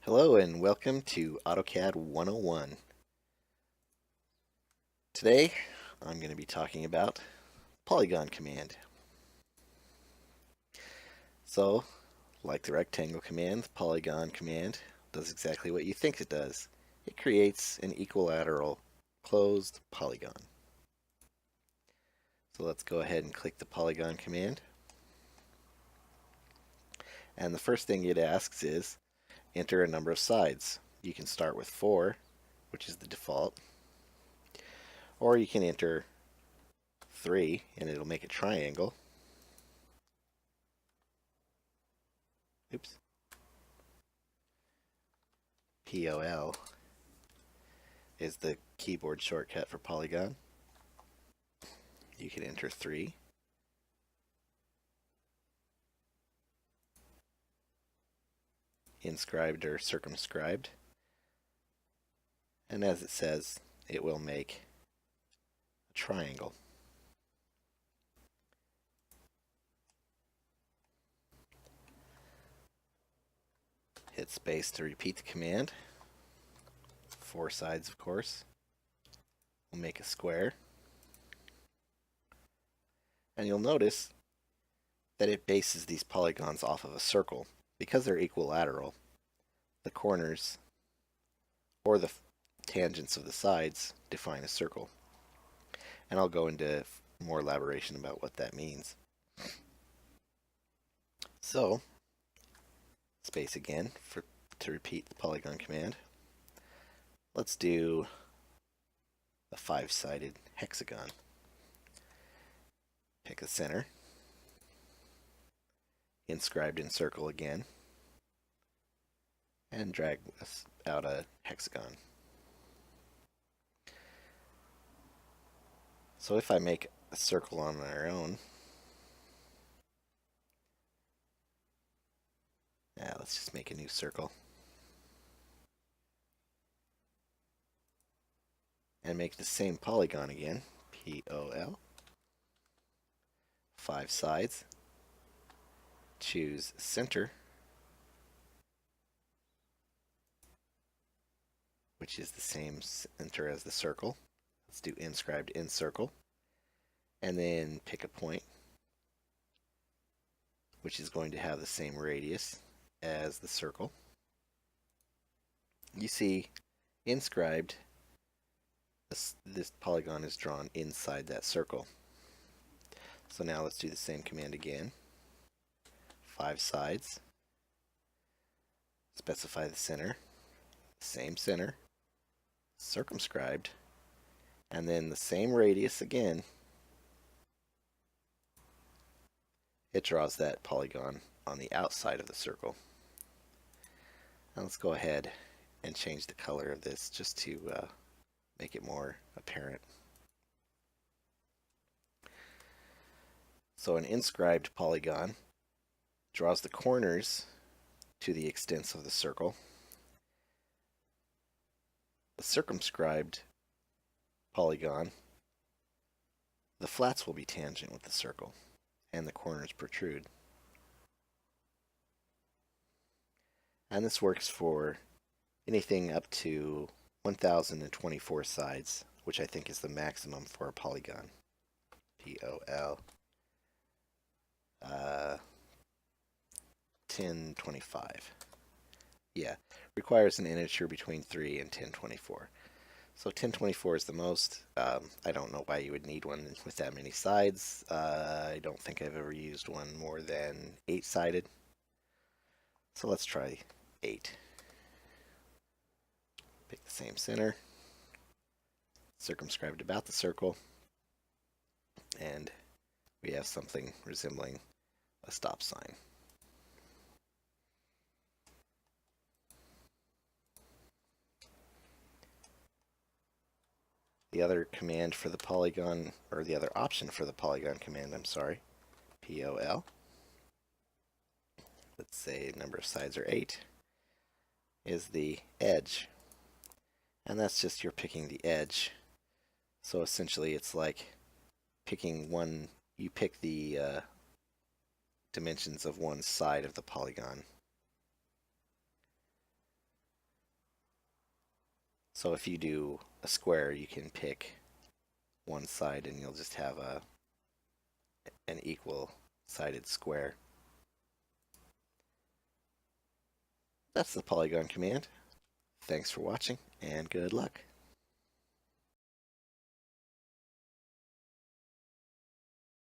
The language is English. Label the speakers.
Speaker 1: Hello and welcome to AutoCAD 101. Today I'm going to be talking about Polygon command. So, like the rectangle command, the Polygon command does exactly what you think it does. It creates an equilateral closed polygon. So let's go ahead and click the Polygon command. And the first thing it asks is enter a number of sides. You can start with 4, which is the default, or you can enter 3 and it'll make a triangle. Oops. POL is the keyboard shortcut for Polygon. You can enter 3. Inscribed or circumscribed. And as it says, it will make a triangle. Hit space to repeat the command. 4 sides, of course. We'll make a square. And you'll notice that it bases these polygons off of a circle. Because they're equilateral, the corners or the tangents of the sides define a circle. And I'll go into more elaboration about what that means. So, space again to repeat the Polygon command. Let's do a 5-sided hexagon. Pick a center. Inscribed in circle again. And drag out a hexagon. So if I make a circle on our own, let's just make a new circle. And make the same polygon again, POL. 5 sides. Choose center, which is the same center as the circle. Let's do inscribed in circle. And then pick a point, which is going to have the same radius as the circle. You see, inscribed, this polygon is drawn inside that circle. So now let's do the same command again. 5 sides. Specify the center. Same center. Circumscribed. And then the same radius again. It draws that polygon on the outside of the circle. Now let's go ahead and change the color of this just to make it more apparent. So an inscribed polygon draws the corners to the extents of the circle. The circumscribed polygon, the flats will be tangent with the circle, and the corners protrude. And this works for anything up to 1024 sides, which I think is the maximum for a polygon. POL. 1025. Yeah, requires an integer between 3 and 1024. So 1024 is the most. I don't know why you would need one with that many sides. I don't think I've ever used one more than 8-sided. So let's try 8. Pick the same center. Circumscribed about the circle. And we have something resembling a stop sign. The other command for the polygon, or the other option for the polygon command, I'm sorry, POL. Let's say number of sides are 8, is the edge. And that's just you're picking the edge. So essentially it's like picking one, you pick the dimensions of one side of the polygon. So if you do a square, you can pick one side and you'll just have an equal sided square. That's the polygon command. Thanks for watching and good luck.